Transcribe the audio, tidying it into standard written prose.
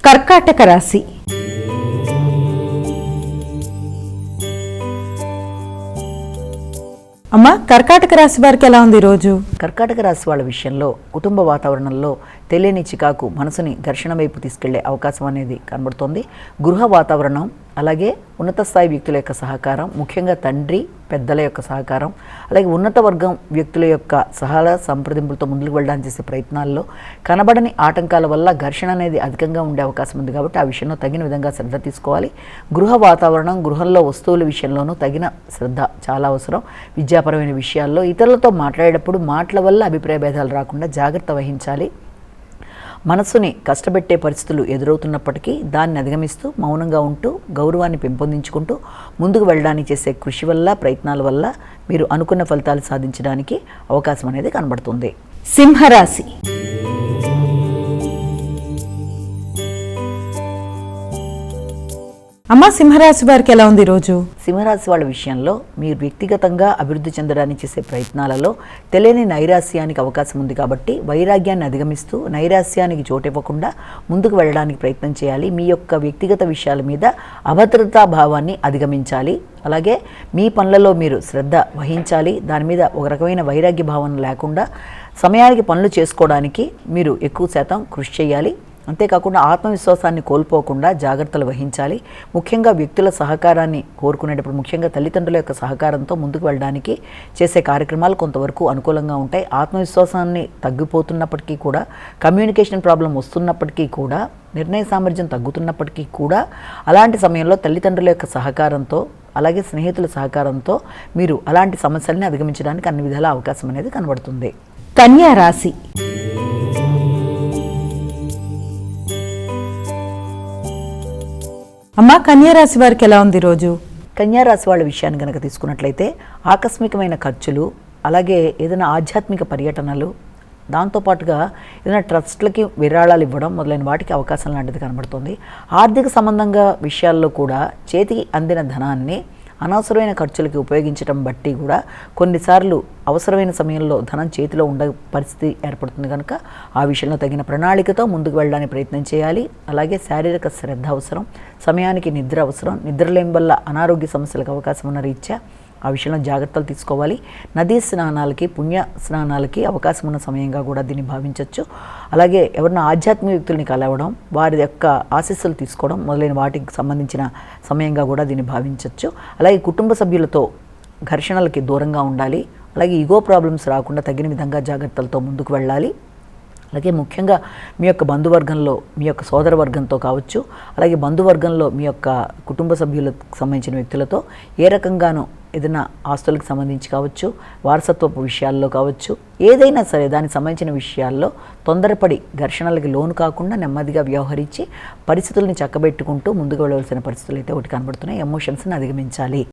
కర్కాటక రాశి. అమ్మ, కర్కాటక రాశి వారికి ఎలా ఉంది ఈరోజు? కర్కాటక రాశి వాళ్ళ విషయంలో కుటుంబ వాతావరణంలో తెలియని చికాకు మనసుని ఘర్షణ వైపు తీసుకెళ్లే అవకాశం అనేది కనబడుతోంది. గృహ వాతావరణం, అలాగే ఉన్నత స్థాయి వ్యక్తుల యొక్క సహకారం, ముఖ్యంగా తండ్రి పెద్దల యొక్క సహకారం, అలాగే ఉన్నత వర్గం వ్యక్తుల యొక్క సహాయ సంప్రదింపులతో ముందుకు వెళ్ళడానికి చేసే ప్రయత్నాల్లో కనబడని ఆటంకాల వల్ల ఘర్షణ అనేది అధికంగా ఉండే అవకాశం ఉంది. కాబట్టి ఆ విషయంలో తగిన విధంగా శ్రద్ధ తీసుకోవాలి. గృహ వాతావరణం, గృహంలో వస్తువుల విషయంలోనూ తగిన శ్రద్ధ చాలా అవసరం. విద్యాపరమైన విషయాల్లో ఇతరులతో మాట్లాడేటప్పుడు మాటల వల్ల అభిప్రాయ భేదాలు రాకుండా జాగ్రత్త వహించాలి. మనస్సుని కష్టపెట్టే పరిస్థితులు ఎదురవుతున్నప్పటికీ దాన్ని అధిగమిస్తూ మౌనంగా ఉంటూ గౌరవాన్ని పెంపొందించుకుంటూ ముందుకు వెళ్ళడానికి చేసే కృషి వల్ల, ప్రయత్నాల వల్ల మీరు అనుకున్న ఫలితాలు సాధించడానికి అవకాశం అనేది కనబడుతుంది. సింహరాశి. అమ్మ, సింహరాశి వారికి ఎలా ఉంది ఈరోజు? సింహరాశి వాళ్ళ విషయంలో మీరు వ్యక్తిగతంగా అభివృద్ధి చెందడానికి చేసే ప్రయత్నాలలో తెలియని నైరాస్యానికి అవకాశం ఉంది. కాబట్టి వైరాగ్యాన్ని అధిగమిస్తూ నైరాస్యానికి చోటివ్వకుండా ముందుకు వెళ్ళడానికి ప్రయత్నం చేయాలి. మీ యొక్క వ్యక్తిగత విషయాల మీద అభద్రతా భావాన్ని అధిగమించాలి. అలాగే మీ పనులలో మీరు శ్రద్ధ వహించాలి. దాని మీద ఒక రకమైన వైరాగ్య భావన లేకుండా సమయానికి పనులు చేసుకోవడానికి మీరు ఎక్కువ శాతం కృషి చేయాలి. అంతేకాకుండా ఆత్మవిశ్వాసాన్ని కోల్పోకుండా జాగ్రత్తలు వహించాలి. ముఖ్యంగా వ్యక్తుల సహకారాన్ని కోరుకునేటప్పుడు, ముఖ్యంగా తల్లిదండ్రుల యొక్క సహకారంతో ముందుకు వెళ్ళడానికి చేసే కార్యక్రమాలు కొంతవరకు అనుకూలంగా ఉంటాయి. ఆత్మవిశ్వాసాన్ని తగ్గిపోతున్నప్పటికీ కూడా, కమ్యూనికేషన్ ప్రాబ్లం వస్తున్నప్పటికీ కూడా, నిర్ణయ సామర్థ్యం తగ్గుతున్నప్పటికీ కూడా అలాంటి సమయంలో తల్లిదండ్రుల యొక్క సహకారంతో, అలాగే స్నేహితుల సహకారంతో మీరు అలాంటి సమస్యల్ని అధిగమించడానికి అన్ని విధాల అవకాశం అనేది కనబడుతుంది. కన్యా రాశి. అమ్మ, కన్యా రాశి వారికి ఎలా ఉంది ఈరోజు? కన్యా రాశి వాళ్ళ విషయాన్ని కనుక తీసుకున్నట్లయితే ఆకస్మికమైన ఖర్చులు, అలాగే ఏదైనా ఆధ్యాత్మిక పర్యటనలు, దాంతోపాటుగా ఏదైనా ట్రస్ట్లకి విరాళాలు ఇవ్వడం మొదలైన వాటికి అవకాశం లాంటిది కనబడుతుంది. ఆర్థిక సంబంధంగా విషయాల్లో కూడా చేతికి అందిన ధనాన్ని అనవసరమైన ఖర్చులకి ఉపయోగించడం బట్టి కూడా కొన్నిసార్లు అవసరమైన సమయంలో ధనం చేతిలో ఉండే పరిస్థితి ఏర్పడుతుంది. కనుక ఆ విషయంలో తగిన ప్రణాళికతో ముందుకు వెళ్ళడానికి ప్రయత్నం చేయాలి. అలాగే శారీరక శ్రద్ధ అవసరం, సమయానికి నిద్ర అవసరం. నిద్రలేమి వల్ల అనారోగ్య సమస్యలకు అవకాశం ఉన్న రీత్యా ఆ విషయంలో జాగ్రత్తలు తీసుకోవాలి. నదీ స్నానాలకి, పుణ్య స్నానాలకి అవకాశం ఉన్న సమయంగా కూడా దీన్ని భావించవచ్చు. అలాగే ఎవరైనా ఆధ్యాత్మిక వ్యక్తుల్ని కలవడం, వారి యొక్క ఆశీస్సులు తీసుకోవడం మొదలైన వాటికి సంబంధించిన సమయంగా కూడా దీన్ని భావించవచ్చు. అలాగే కుటుంబ సభ్యులతో ఘర్షణలకి దూరంగా ఉండాలి. అలాగే ఈగో ప్రాబ్లమ్స్ రాకుండా తగిన విధంగా జాగ్రత్తలతో ముందుకు వెళ్ళాలి. అలాగే ముఖ్యంగా మీ యొక్క బంధువర్గంలో, మీ యొక్క సోదర వర్గంతో కావచ్చు, అలాగే బంధువర్గంలో మీ యొక్క కుటుంబ సభ్యులకు సంబంధించిన వ్యక్తులతో ఏ రకంగానూ ఏదైనా ఆస్తులకు సంబంధించి కావచ్చు, వారసత్వపు విషయాల్లో కావచ్చు, ఏదైనా సరే దానికి సంబంధించిన విషయాల్లో తొందరపడి ఘర్షణలకి లోను కాకుండా నెమ్మదిగా వ్యవహరించి పరిస్థితుల్ని చక్కబెట్టుకుంటూ ముందుకు వెళ్ళవలసిన పరిస్థితులు అయితే ఒకటి కనబడుతున్నాయి. ఎమోషన్స్ని అధిగమించాలి.